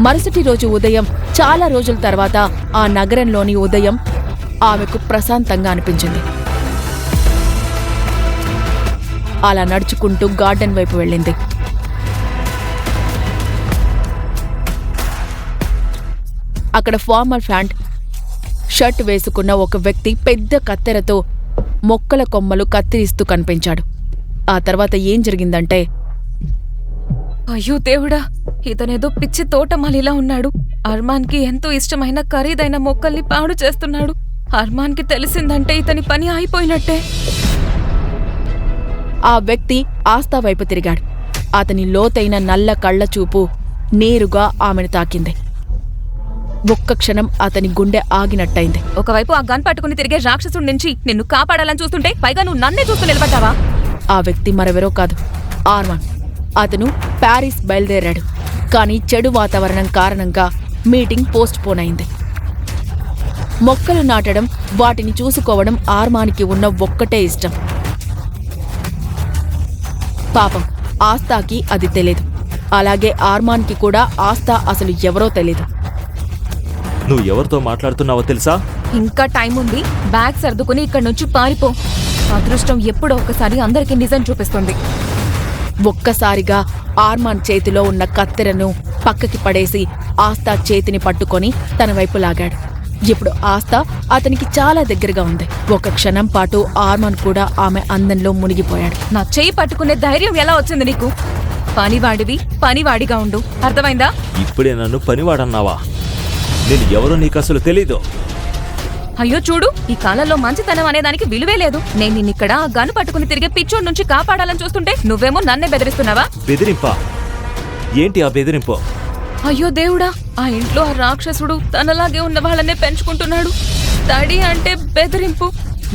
మరుసటి రోజు ఉదయం చాలా రోజుల తర్వాత ఆ నగరంలోని ఉదయం ఆమెకు ప్రశాంతంగా అనిపించింది. అలా నడుచుకుంటూ గార్డెన్ వైపు వెళ్ళింది. అక్కడ ఫార్మల్ ప్యాంట్, షర్ట్ వేసుకున్న ఒక వ్యక్తి పెద్ద కత్తెరతో మొక్కల కొమ్మలు కత్తిరిస్తూ కనిపించాడు. ఆ తర్వాత ఏం జరిగిందంటే, అయ్యో దేవుడా, ఇతనేదో పిచ్చి తోటమాలిలా ఉన్నాడు. అర్మాన్కి ఎంతో ఇష్టమైన ఖరీదైన మొక్కల్ని పాడు చేస్తున్నాడు. అర్మాన్కి తెలిసిందంటే ఇతని పని అయిపోయినట్టే. ఆ వ్యక్తి ఆస్థా వైపు తిరిగాడు. అతని లోతైన నల్ల కళ్ల చూపు నేరుగా ఆమెను తాకింది. ఒక్క క్షణం అతని గుండె ఆగినట్టయింది. ఒకవైపు ఆ గన్ పట్టుకుని తిరిగే రాక్షసుడి నుంచి నిన్ను కాపాడాలని చూస్తుంటే పైగా నువ్వు నన్నే చూస్తూ నిలబడ్డావా? ఆ వ్యక్తి మరెవరో కాదు, ఆర్మాన్. అతను ప్యారిస్ బయలుదేరాడు. కానీ చెడు వాతావరణం కారణంగా మీటింగ్ పోస్ట్ పోన్ అయింది. మొక్కలు నాటడం, వాటిని చూసుకోవడం ఆర్మాన్కి ఉన్న ఒక్కటే ఇష్టం. పాపం ఆస్థాకి అది తెలీదు. అలాగే ఆర్మాన్కి కూడా ఆస్థా అసలు ఎవరో తెలీదు. నువ్వు ఎవరితో మాట్లాడుతున్నావో తెలుసా? ఇంకా టైం ఉంది. బ్యాగ్ సర్దుకుని ఇక్కడి నుంచి పారిపో. అదృష్టం ఎప్పుడో ఒకసారి అందరికీ నిజం చూపిస్తుంది. ఒక్కసారిగా ఆర్మాన్ చేతిలో ఉన్న కత్తెరను పక్కకి పడేసి ఆస్థా చేతిని పట్టుకొని తన వైపు లాగాడు. ఇప్పుడు ఆస్థా అతనికి చాలా దగ్గరగా ఉంది. ఒక క్షణం పాటు ఆర్మాన్ కూడా ఆమె అందంలో మునిగిపోయాడు. నా చెయ్యి పట్టుకునే ధైర్యం ఎలా వచ్చింది నీకు? పనివాడివి పనివాడిగా ఉండు, అర్థమైందా? ఇప్పుడే నన్ను పనివాడన్నావా? నేను ఎవరో నీకసలు తెలీదు. అయ్యో చూడు, ఈ కాలంలో మంచితనం అనేదానికి విలువే లేదు. నేను నిన్నిక్కడ ఆ గను పట్టుకుని తిరిగే పిచ్చోడి నుంచి కాపాడాలని చూస్తుంటే నువ్వేమో నన్నే బెదిరిస్తున్నావా? బెదిరింపా? ఏంటి ఆ బెదిరింపు? అయ్యో దేవుడా, ఆ ఇంట్లో ఆ రాక్షసుడు తనలాగే ఉన్న వాళ్ళనే పెంచుకుంటున్నాడు. తడి అంటే బెదిరింపు.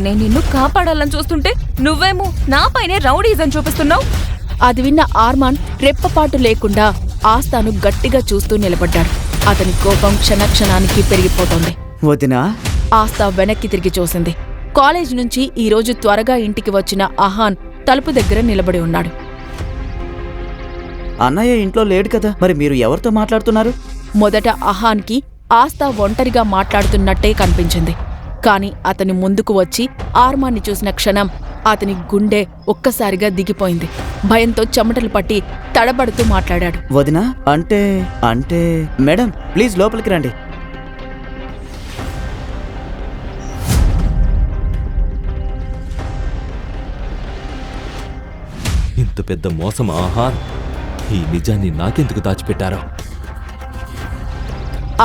నేను నిన్ను కాపాడాలని చూస్తుంటే నువ్వేమో నాపైనే రౌడీజం చూపిస్తున్నావు. అది విన్న ఆర్మాన్ రెప్పపాటు లేకుండా ఆస్థాను గట్టిగా చూస్తూ నిలబడ్డాడు. అతని కోపం క్షణక్షణానికి పెరిగిపోతోంది. వదినా? ఆస్థా వెనక్కి తిరిగి చూసింది. కాలేజ్ నుంచి ఈరోజు త్వరగా ఇంటికి వచ్చిన అహాన్ తలుపు దగ్గర నిలబడి ఉన్నాడు. అన్నయ్య ఇంట్లో లేడు కదా, మరి మీరు ఎవరితో మాట్లాడుతున్నారు? మొదట అహాన్కి ఆస్థా ఒంటరిగా మాట్లాడుతున్నట్టే కనిపించింది. కాని అతని ముందుకు వచ్చి ఆర్మాన్ని చూసిన క్షణం అతని గుండె ఒక్కసారిగా దిగిపోయింది. భయంతో చెమటలు పట్టి తడబడుతూ మాట్లాడాడు. వదినా? అంటే మేడం ప్లీజ్ లోపలికి రండి. ఇంత పెద్ద మోసం ఆహాన్! ఈ నిజాన్ని నాకెందుకు దాచిపెట్టారో?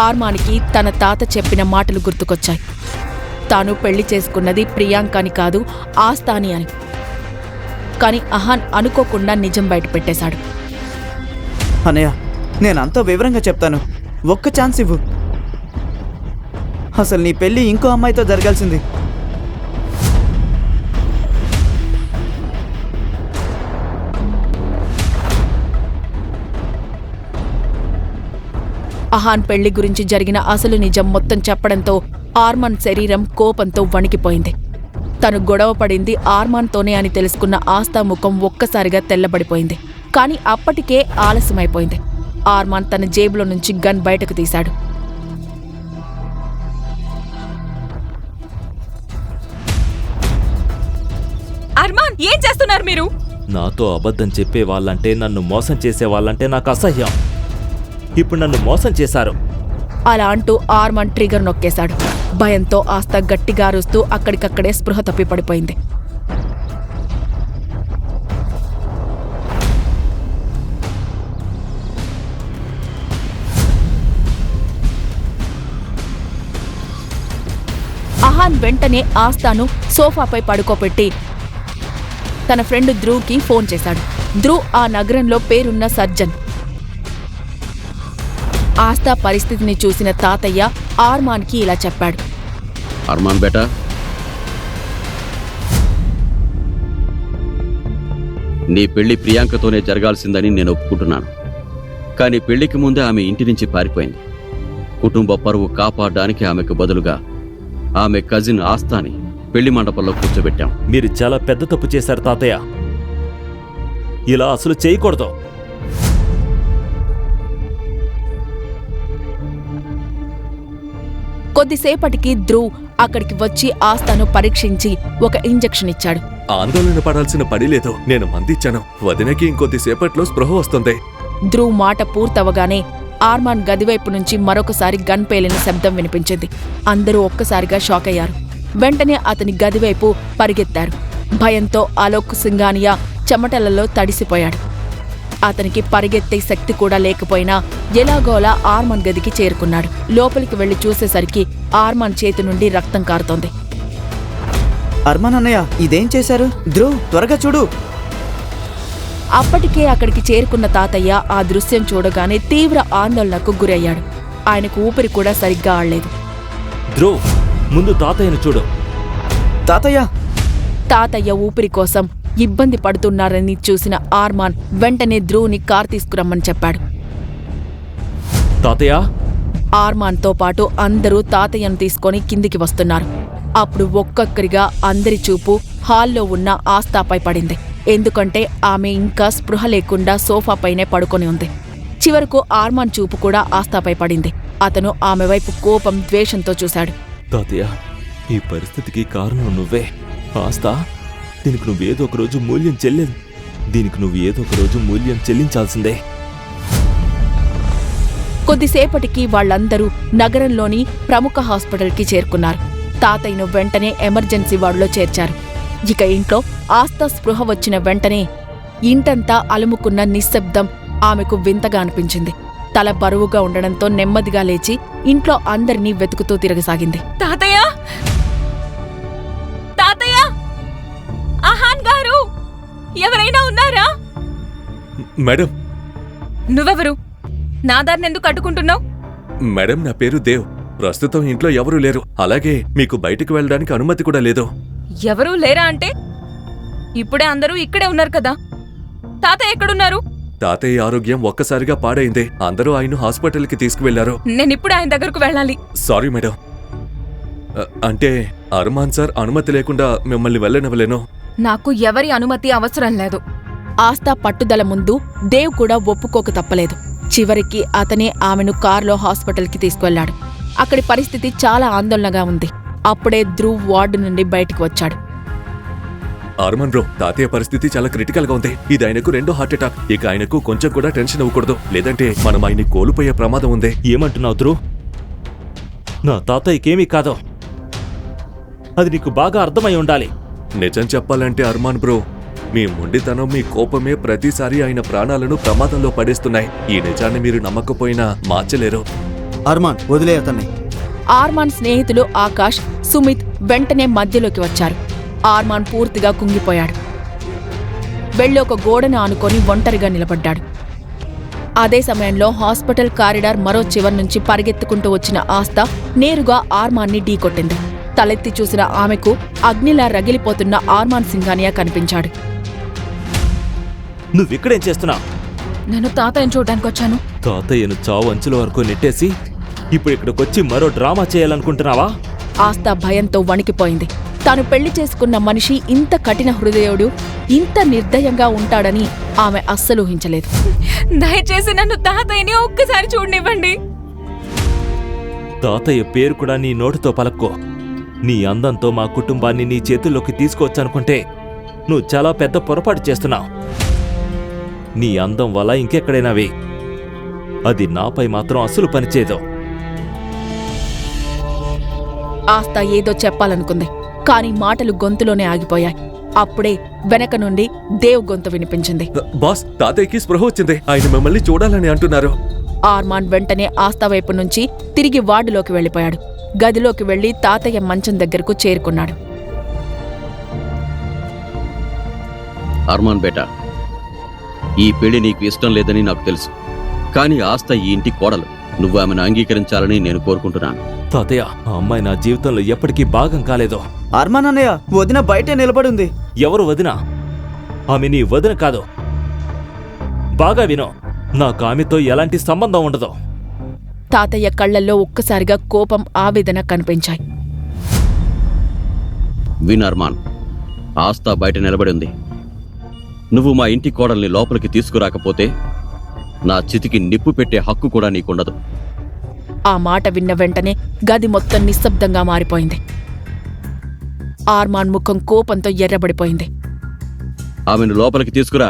ఆర్మానికి తన తాత చెప్పిన మాటలు గుర్తుకొచ్చాయి. తాను పెళ్లి చేసుకున్నది ప్రియాంకని కాదు, ఆస్థాని అని. కాని అహాన్ అనుకోకుండా నిజం బయటపెట్టేశాడు. అన్నయ్య, నేనంతా వివరంగా చెప్తాను, ఒక్క ఛాన్స్ ఇవ్వు. అసలు నీ పెళ్లి ఇంకో అమ్మాయితో జరగాల్సింది. అహాన్ పెళ్లి గురించి జరిగిన అసలు నిజం మొత్తం చెప్పడంతో ఆర్మాన్ శరీరం కోపంతో వణికిపోయింది. తను గొడవ పడింది ఆర్మాన్తోనే అని తెలుసుకున్న ఆస్థా ముఖం ఒక్కసారిగా తెల్లబడిపోయింది. కాని అప్పటికే ఆలస్యమైపోయింది. ఆర్మాన్ తన జేబులో నుంచి గన్ బయటకు తీశాడు. అర్మాన్, ఏం చేస్తున్నారు మీరు? నాతో అబద్ధం చెప్పే వాళ్ళంటే, నన్ను మోసం చేసే వాళ్ళంటే నాకు అసహ్యం. ఇప్పుడు నన్ను మోసం చేశారు. అలా అంటూ ఆర్మాన్ ట్రిగర్ నొక్కేశాడు. భయంతో ఆస్థా గట్టిగా అరుస్తూ అక్కడికక్కడే స్పృహ తప్పి పడిపోయింది. అహాన్ వెంటనే ఆస్థాను సోఫాపై పడుకోపెట్టి తన ఫ్రెండ్ ధ్రువ్కి ఫోన్ చేశాడు. ధ్రువ్ ఆ నగరంలో పేరున్న సర్జన్. ఆస్థా పరిస్థితిని చూసిన తాతయ్య ఆర్మాన్కి ఇలా చెప్పాడు. అర్మాన్ బేటా, నీ పెళ్లి ప్రియాంకతోనే జరగాల్సిందని నేను ఒప్పుకుంటున్నాను. కానీ పెళ్లికి ముందే ఆమె ఇంటి నుంచి పారిపోయింది. కుటుంబ పరువు కాపాడడానికి ఆమెకు బదులుగా ఆమె కజిన్ ఆస్థాని పెళ్లి మండపంలో కూర్చోబెట్టాం. మీరు చాలా పెద్ద తప్పు చేశారు తాతయ్య. ఇలా అసలు చేయకూడదు. కొద్దిసేపటికి ధ్రువ్ అక్కడికి వచ్చి ఆస్తాను పరీక్షించి ఒక ఇంజెక్షన్ ఇచ్చాడు. ఆందోళన పడాల్సిన పని లేదు. నేను మందిచ్చాను. వదినకి ఇంకొద్దిసేపట్లో స్పృహ వస్తుంది. ధ్రువ్ మాట పూర్తవగానే ఆర్మాన్ గదివైపు నుంచి మరొకసారి గన్ పేలిన శబ్దం వినిపించింది. అందరూ ఒక్కసారిగా షాక్ అయ్యారు. వెంటనే అతని గదివైపు పరిగెత్తారు. భయంతో అలోక్ సింఘానియా చెమటలలో తడిసిపోయాడు. అతనికి పరిగెత్తే శక్తి కూడా లేకపోయినా ఎలాగోలా ఆర్మాన్ గదికి చేరుకున్నాడు. లోపలికి వెళ్లి చూసేసరికి ఆర్మాన్ చేతి నుండి రక్తం కారుతోంది. అర్మాన్ అన్నయ్య, ఇదేం చేశారు? ధ్రువ్, త్వరగా చూడు. అప్పటికే అక్కడికి చేరుకున్న తాతయ్య ఆ దృశ్యం చూడగానే తీవ్ర ఆందోళనకు గురయ్యాడు. ఆయనకు ఊపిరి కూడా సరిగ్గా ఆడలేదు. ధ్రువ్, ముందు తాతయ్యను చూడు. తాతయ్య! తాతయ్య ఊపిరి కోసం ఇబ్బంది పడుతున్నారని చూసిన ఆర్మాన్ వెంటనే ధ్రువ్ని కార్ తీసుకురమ్మని చెప్పాడు. తాతయ్య! ఆర్మాన్తో పాటు అందరూ తాతయ్యను తీసుకొని కిందికి వస్తున్నారు. అప్పుడు ఒక్కొక్కరిగా అందరి చూపు హాల్లో ఉన్న ఆస్తాపై పడింది. ఎందుకంటే ఆమె ఇంకా స్పృహ లేకుండా సోఫాపైనే పడుకొని ఉంది. చివరకు ఆర్మాన్ చూపు కూడా ఆస్తాపై పడింది. అతను ఆమె వైపు కోపం, ద్వేషంతో చూశాడు. తాతయ్య, ఈ పరిస్థితికి కారణం నువ్వే. ఆస్తా, దీనికి నువ్వేదో ఒక రోజు మూల్యం చెల్లించాల్సిందే. కొద్దిసేపటికి వాళ్లందరూ నగరంలోని ప్రముఖ హాస్పిటల్కి చేరుకున్నారు. తాతయ్యను వెంటనే ఎమర్జెన్సీ వార్డులో చేర్చారు. ఇక ఇంట్లో ఆస్తా స్పృహ వచ్చిన వెంటనే ఇంటంతా అలుముకున్న నిశ్శబ్దం ఆమెకు వింతగా అనిపించింది. తల బరువుగా ఉండడంతో నెమ్మదిగా లేచి ఇంట్లో అందరినీ వెతుకుతూ తిరగసాగింది. తాతయ్య! తాతయ్య! ఆహాన్ గారు! ఎవరైనా ఉన్నారా? మేడం! నువ్వెవరు? నా దారిని ఎందుకు అడ్డుకుంటున్నావు? మేడం, నా పేరు దేవ్. ప్రస్తుతం ఇంట్లో ఎవరూ లేరు. అలాగే మీకు బయటికి వెళ్ళడానికి అనుమతి కూడా లేదు. ఎవరూ లేరా అంటే? ఇప్పుడే అందరూ ఇక్కడే ఉన్నారు కదా. తాతయ్య ఎక్కడున్నారు? తాతయ్య ఆరోగ్యం ఒక్కసారిగా పాడైంది. అందరూ ఆయన హాస్పిటల్కి తీసుకువెళ్లారు. నేనిప్పుడు ఆయన దగ్గరకు వెళ్ళాలి. Sorry madam. అంటే అర్మాన్ సార్ అనుమతి లేకుండా మిమ్మల్ని వెళ్ళనివ్వలేను. నాకు ఎవరి అనుమతి అవసరం లేదు. ఆస్తా పట్టుదల ముందు దేవ్ కూడా ఒప్పుకోక తప్పలేదు. చివరికి అతనే ఆమెను కారులో హాస్పిటల్కి తీసుకువెళ్లాడు. అక్కడి పరిస్థితి చాలా ఆందోళనగా ఉంది. అప్పుడే ధ్రువ్ వార్డు నుండి బయటికి వచ్చాడు. అర్మాన్ బ్రో, తాతయ్య పరిస్థితి చాలా క్రిటికల్ గా ఉంది. ఇది ఆయనకు 2వ హార్ట్ అటాక్. ఇక ఆయనకు కొంచెం కూడా టెన్షన్ అవ్వకూడదు, లేదంటే మనం ఆయన్ని కోల్పోయే ప్రమాదం ఉంది. ఏమంటున్నావు ధ్రువ్? నా తాతయ్యకేమీ కాదు. అది నీకు బాగా అర్థమై ఉండాలి. నిజం చెప్పాలంటే అర్మాన్ బ్రో, మీ మొండితనం, మీ కోపమే ప్రతిసారి ఆయన ప్రాణాలను ప్రమాదంలో పడేస్తున్నాయి. ఈ నిజాన్ని మీరు నమ్మకపోయినా మార్చలేరు. అర్మాన్, వదిలే అతన్ని. ఆర్మాన్ స్నేహితులు ఆకాష్, సుమిత్ వెంటనే మధ్యలోకి వచ్చారు. ఆర్మాన్ పూర్తిగా కుంగిపోయాడు. వెళ్ళి ఒక గోడను ఆనుకొని ఒంటరిగా నిలబడ్డాడు. అదే సమయంలో హాస్పిటల్ కారిడార్ మరో చివరి నుంచి పరిగెత్తుకుంటూ వచ్చిన ఆస్తా నేరుగా ఆర్మాన్ని ఢీకొట్టింది. తలెత్తి చూసిన ఆమెకు అగ్నిలా రగిలిపోతున్న ఆర్మాన్ సింఘానియా కనిపించాడు. నువ్విక్కడేం చేస్తున్నావు? నేను తాతయ్యను చూడడానికి వచ్చాను. తాతయ్యను చావు అంచుల వరకు నెట్టేసి ఇప్పుడు ఇక్కడికొచ్చి మరో డ్రామా చేయాలనుకుంటున్నావా? ఆస్తా భయంతో వణికిపోయింది. తాను పెళ్లి చేసుకున్న మనిషి ఇంత కఠిన హృదయుడు, ఇంత నిర్దయంగా ఉంటాడని ఆమె అస్సలు ఊహించలేదు. దయచేసి నన్ను తాతయ్యని ఒక్కసారి చూడనివ్వండి. తాతయ్య పేరు కూడా నీ నోటితో పలక్కో. నీ అందంతో మా కుటుంబాన్ని నీ చేతుల్లోకి తీసుకోవచ్చనుకుంటే నువ్వు చాలా పెద్ద పొరపాటు చేస్తున్నావు. నీ అందం వల్ల ఇంకెక్కడైనావి, అది నాపై మాత్రం అస్సలు పనిచేయదు. ఆస్తా ఏదో చెప్పాలనుకుంది, కాని మాటలు గొంతులోనే ఆగిపోయాయి. అప్పుడే వెనక నుండి దేవ్ గొంతు వినిపించింది. బాస్, తాతయ్యకి స్పృహ వచ్చింది. ఆయన మిమ్మల్ని చూడాలని అంటున్నారు. ఆర్మాన్ వెంటనే ఆస్తా వైపు నుంచి తిరిగి వార్డులోకి వెళ్లిపోయాడు. గదిలోకి వెళ్లి తాతయ్య మంచం దగ్గరకు చేరుకున్నాడు. అర్మాన్ బేటా, ఈ పెళ్లి నీకు ఇష్టం లేదని నాకు తెలుసు. కానీ ఆస్తా ఈ ఇంటి కోడలు. నువ్వు ఆమెను అంగీకరించాలని నేను కోరుకుంటున్నాను. తాతయ్య, ఆ అమ్మాయి నా జీవితంలో ఎప్పటికీ భాగం కాలేదు. అర్మాన్ అన్నయ్య, వదిన బయటే నిలబడుంది. ఎవరు వదిన? ఆమె నీ వదిన కాదు. బాగా వినో, నాకు ఆమెతో ఎలాంటి సంబంధం ఉండదు. తాతయ్య కళ్లల్లో ఒక్కసారిగా కోపం, ఆవేదన కనిపించాయి. విన్ అర్మాన్, ఆస్తా బయట నిలబడింది. నువ్వు మా ఇంటి కోడల్ని లోపలికి తీసుకురాకపోతే నా చితికి నిప్పు పెట్టే హక్కు కూడా నీకుండదు. ఆ మాట విన్న వెంటనే గది మొత్తం నిశ్శబ్దంగా మారిపోయింది. ఆర్మాన్ ముఖం కోపంతో ఎర్రబడిపోయింది. ఆమెను లోపలికి తీసుకురా.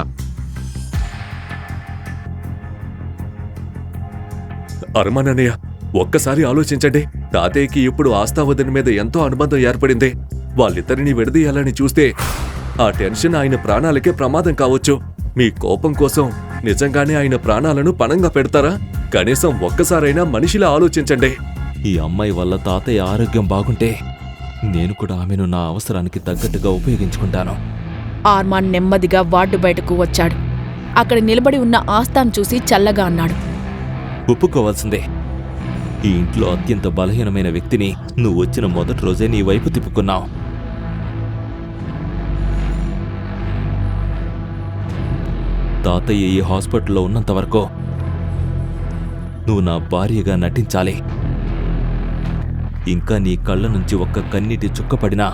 అర్మాన్ అన్నయ్య, ఒక్కసారి ఆలోచించండి. తాతయ్యకి ఇప్పుడు ఆస్థా వదిన మీద ఎంతో అనుబంధం ఏర్పడింది. వాళ్ళిద్దరినీ విడదీయాలని చూస్తే ఆ టెన్షన్ ఆయన ప్రాణాలకే ప్రమాదం కావచ్చు. మీ కోపం కోసం నిజంగానే ఆయన ప్రాణాలను పణంగా పెడతారా? కనీసం ఒక్కసారైనా మనిషిలా ఆలోచించండి. ఈ అమ్మాయి వల్ల తాతయ్య ఆరోగ్యం బాగుంటే నేను కూడా ఆమెను నా అవసరానికి తగ్గట్టుగా ఉపయోగించుకుంటాను. ఆర్మాన్ నెమ్మదిగా వార్డు బయటకు వచ్చాడు. అక్కడ నిలబడి ఉన్న ఆస్తాను చూసి చల్లగా అన్నాడు. ఒప్పుకోవాల్సిందే, ఈ ఇంట్లో అత్యంత బలహీనమైన వ్యక్తిని నువ్వు వచ్చిన మొదటి రోజే నీ వైపు తిప్పుకున్నావు. తాతయ్య ఈ హాస్పిటల్లో ఉన్నంత వరకు నువ్వు నా భార్యగా నటించాలి. ఇంకా నీ కళ్ళ నుంచి ఒక్క కన్నీటి చుక్కపడినా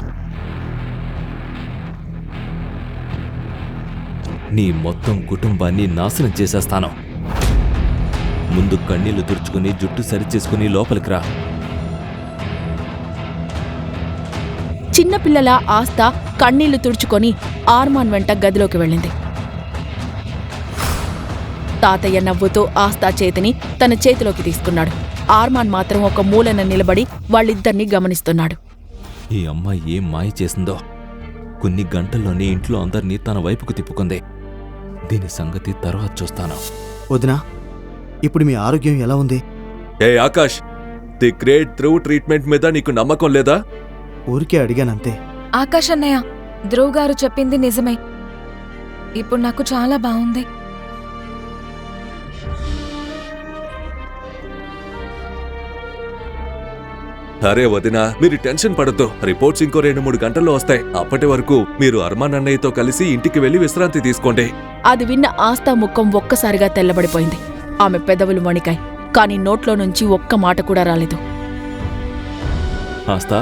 నీ మొత్తం కుటుంబాన్ని నాశనం చేసేస్తాను. ముందు కన్నీళ్లు తుడుచుకుని జుట్టు సరిచేసుకుని లోపలికి రా. చిన్నపిల్లల ఆస్త కన్నీళ్లు తుడుచుకొని ఆర్మాన్ వెంట గదిలోకి వెళ్ళింది. తాతయ్య నవ్వుతూ ఆస్తా చేతిని తన చేతిలోకి తీసుకున్నాడు. ఆర్మాన్ మాత్రం ఒక మూలన నిలబడి వాళ్ళిద్దరినీ గమనిస్తున్నాడు. ఈ అమ్మాయి ఏం మాయ చేసిందో కొన్ని గంటల్లోనే ఇంట్లో అందరినీ తన వైపుకు తిప్పుకుంది. దీని సంగతి తర్వాత చూస్తాను. వదినా, ఇప్పుడు మీ ఆరోగ్యం ఎలా ఉంది? ఏ Akash, the great through treatment మీద నీకు నమ్మకం లేదా? ఊరికే అడిగానంతే. ఆకాష్ అన్నయ్య, ధ్రువ్ గారు చెప్పింది నిజమే. ఇప్పుడు నాకు చాలా బాగుంది. అరే వదినా, మీరు టెన్షన్ పడద్దు. రిపోర్ట్స్ ఇంకో 2-3 గంటల్లో వస్తాయి. అప్పటి వరకు మీరు అర్మాన్ అన్నయ్యతో కలిసి ఇంటికి వెళ్లి విశ్రాంతి తీసుకోండి. అది విన్న ఆస్తా ముఖం ఒక్కసారిగా తెల్లబడిపోయింది. ఆమె పెదవులు వణికాయి, కాని నోట్లో నుంచి ఒక్క మాట కూడా రాలేదు. ఆస్తా,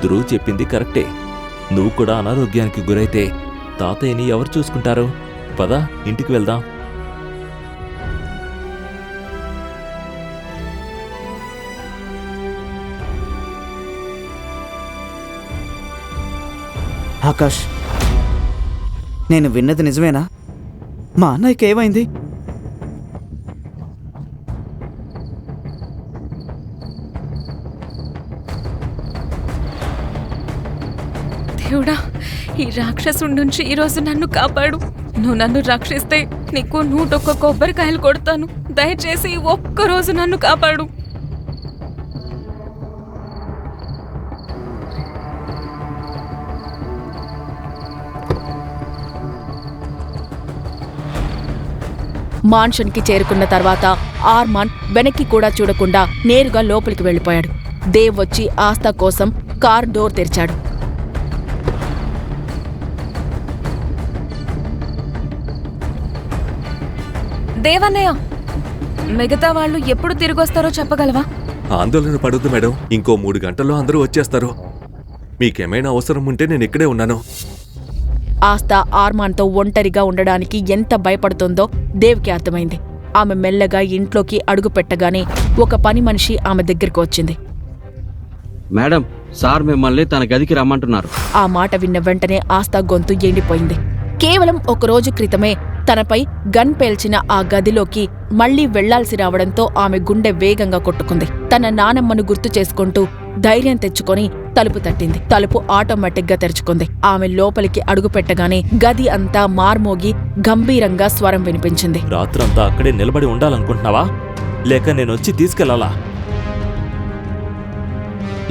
ధ్రువ్ చెప్పింది కరెక్టే. నువ్వు కూడా అనారోగ్యానికి గురైతే తాతయ్యని ఎవరు చూసుకుంటారు? పద, ఇంటికి వెళ్దాం. ఆకాష్, నేను విన్నది నిజమేనా? మా అన్నయ్యకి ఏమైంది? దేవుడా, ఈ రాక్షసుడి నుంచి ఈరోజు నన్ను కాపాడు. నువ్వు నన్ను రక్షిస్తే నీకు 101 కొబ్బరికాయలు కొడతాను. దయచేసి ఒక్కరోజు నన్ను కాపాడు. మాన్షన్కి చేరుకున్న తర్వాత ఆర్మాన్ వెనక్కి కూడా చూడకుండా నేరుగా లోపలికి వెళ్ళిపోయాడు. దేవ్ వచ్చి ఆస్తా కోసం కార్ డోర్ తెరిచాడు. దేవన్నయ్య, మిగతా వాళ్ళు ఎప్పుడు తిరిగొస్తారో చెప్పగలవా? ఆందోళన పడొద్దు మేడం, ఇంకో 3 గంటల్లో అందరూ వచ్చేస్తారు. మీకేమైనా అవసరం ఉంటే నేను ఇక్కడే ఉన్నాను. ఆస్తా ఆర్మాన్తో ఒంటరిగా ఉండడానికి ఎంత భయపడుతుందో దేవ్కి అర్థమైంది. ఆమె మెల్లగా ఇంట్లోకి అడుగు పెట్టగానే ఒక పని మనిషి ఆమె దగ్గరికి వచ్చింది. మేడం, సార్ మిమ్మల్ని తన గదికి రమ్మంటున్నారు. ఆ మాట విన్న వెంటనే ఆస్తా గొంతు ఎండిపోయింది. కేవలం ఒక రోజు క్రితమే తనపై గన్ పేల్చిన ఆ గదిలోకి మళ్లీ వెళ్లాల్సి రావడంతో ఆమె గుండె వేగంగా కొట్టుకుంది. తన నానమ్మను గుర్తు చేసుకుంటూ ధైర్యం తెచ్చుకొని తలుపు తట్టింది. తలుపు ఆటోమేటిక్ గా తెరుచుకుంది. ఆమె లోపలికి అడుగు పెట్టగానే గది అంతా మార్మోగి గంభీరంగా స్వరం వినిపించింది. రాత్రంతా అక్కడే నిలబడి ఉండాలనుకుంటున్నావా, లేక నేనొచ్చి తీసుకెళ్లాలా?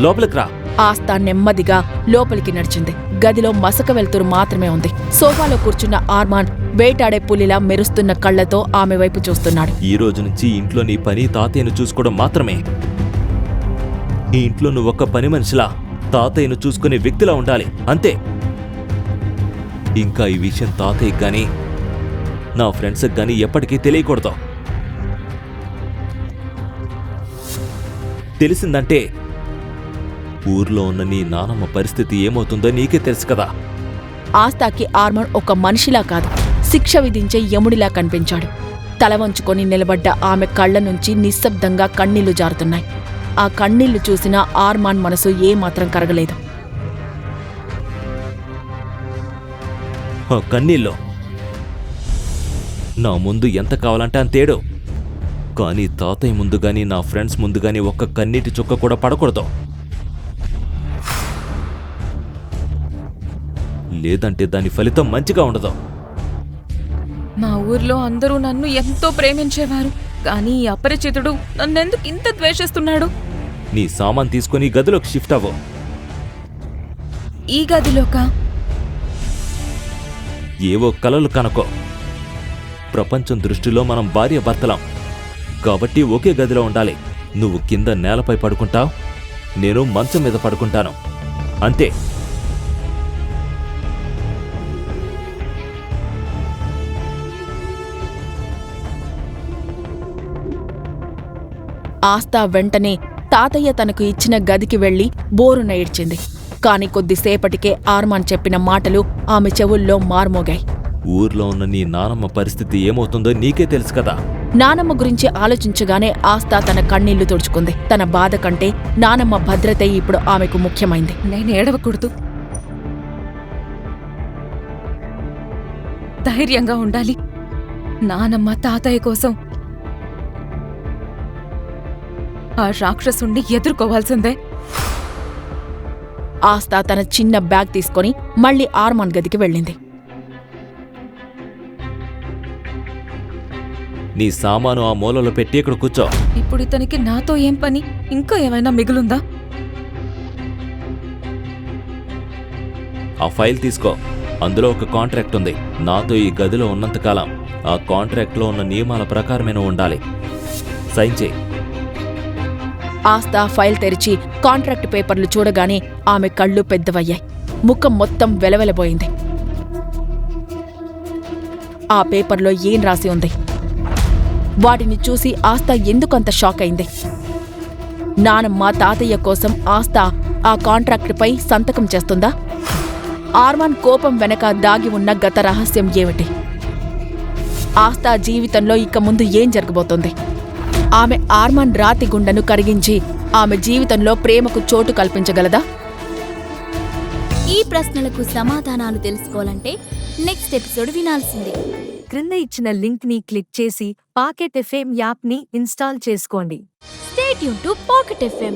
లోపలికి రా. ఆస్తా నెమ్మదిగా లోపలికి నడిచింది. గదిలో మసక వెలుతురు మాత్రమే ఉంది. సోఫాలో కూర్చున్న ఆర్మాన్ వేటాడే పులిలా మెరుస్తున్న కళ్లతో ఆమె వైపు చూస్తున్నాడు. ఈ రోజు నుంచి ఇంట్లో నీ పని తాతయ్యను చూసుకోవడం మాత్రమే. ఈ ఇంట్లో నువ్వొక్క పని మనిషిలా తాతయ్యను చూసుకునే వ్యక్తిలా ఉండాలి, అంతే. ఇంకా ఈ విషయం తాతయ్యకి గాని నా ఫ్రెండ్స్కి గాని ఎప్పటికీ తెలియకూడదు. తెలిసిందంటే ఊర్లో ఉన్న నీ నానమ్మ పరిస్థితి ఏమవుతుందో నీకే తెలుసు కదా. ఆస్తాకి ఆర్మాన్ ఒక మనిషిలా కాదు, శిక్ష విధించే యముడిలా కనిపించాడు. తల వంచుకొని నిలబడ్డ ఆమె కళ్ళ నుంచి నిశ్శబ్దంగా కన్నీళ్లు జారుతున్నాయి. ఆ కన్నీళ్లు చూసిన ఆర్మాన్ మనసు ఏమాత్రం కరగలేదు. ఆ కన్నీళ్ళు నా ముందు ఎంత కావాలంటే అంతేడు, కానీ తాతయ్య ముందు గాని నా ఫ్రెండ్స్ ముందు గాని ఒక్క కన్నీటి చుక్క కూడా పడకూడదు. లేదంటే దాని ఫలితం మంచిగా ఉండదు. మా ఊర్లో అందరూ నన్ను ఎంతో ప్రేమించేవారు, కానీ ఈ అపరిచితుడు నన్నెందుకు ఇంత ద్వేషిస్తున్నాడు? నీ సామాన్ తీసుకుని గదిలోకి షిఫ్ట్ అవ్వు. ఈ గదిలోకా? ఏవో కలలు కనుకో. ప్రపంచం దృష్టిలో మనం భార్య భర్తలం కాబట్టి ఒకే గదిలో ఉండాలి. నువ్వు కింద నేలపై పడుకుంటావు, నేను మంచం మీద పడుకుంటాను, అంతే. ఆస్తా వెంటనే తాతయ్య తనకు ఇచ్చిన గదికి వెళ్లి బోరున ఏడ్చింది. కాని కొద్దిసేపటికే ఆర్మాన్ చెప్పిన మాటలు ఆమె చెవుల్లో మార్మోగాయి. ఊర్లో ఉన్న నీ నానమ్మ పరిస్థితి ఏమవుతుందో నీకే తెలుసు కదా. నానమ్మ గురించి ఆలోచించగానే ఆస్తా తన కన్నీళ్లు తుడుచుకుంది. తన బాధ కంటే నానమ్మ భద్రతే ఇప్పుడు ఆమెకు ముఖ్యమైంది. నేను ఏడవకూడదు, ధైర్యంగా ఉండాలి. నానమ్మ తాతయ్య కోసం ఆ రాక్షసుణ్ణి ఎదుర్కోవాల్సిందే. ఆస్తా తన చిన్న బ్యాగ్ తీసుకొని మళ్లీ ఆర్మాన్ గదికి వెళ్ళింది. నీ సామాను ఆ మూలలో పెట్టి ఇక్కడ కూర్చో. ఇప్పుడు ఇతనికి నాతో ఏం పని? ఇంకా ఏమైనా మిగులుందా? ఆ ఫైల్ తీసుకో, అందులో ఒక కాంట్రాక్ట్ ఉంది. నాతో ఈ గదిలో ఉన్నంతకాలం ఆ కాంట్రాక్ట్లో ఉన్న నియమాల ప్రకారమే నువ్వు ఉండాలి. సైన్ చేయి. ఆస్తా ఫైల్ తెరిచి కాంట్రాక్ట్ పేపర్లు చూడగానే ఆమె కళ్ళు పెద్దవయ్యాయి. ముఖం మొత్తం వెలవెలబోయింది. ఆ పేపర్లో ఏం రాసి ఉంది? వాటిని చూసి ఆస్తా ఎందుకంత షాక్ అయింది? నానమ్మ తాతయ్య కోసం ఆస్తా ఆ కాంట్రాక్టుపై సంతకం చేస్తుందా? ఆర్మాన్ కోపం వెనక దాగి ఉన్న గత రహస్యం ఏమిటి? ఆస్తా జీవితంలో ఇక ముందు ఏం జరగబోతోంది? ఆమె ఆర్మాన్ రాతి గుండెను కరిగించి ఆమె జీవితంలో ప్రేమకు చోటు కల్పించగలదా? ఈ ప్రశ్నలకు సమాధానాలు తెలుసుకోవాలంటే నెక్స్ట్ ఎపిసోడ్ వినాల్సిందే. క్రింద ఇచ్చిన లింక్ ని క్లిక్ చేసి పాకెట్ ఎఫ్ఎం యాప్ ని ఇన్స్టాల్ చేసుకోండి. Stay tuned to Pocket FM.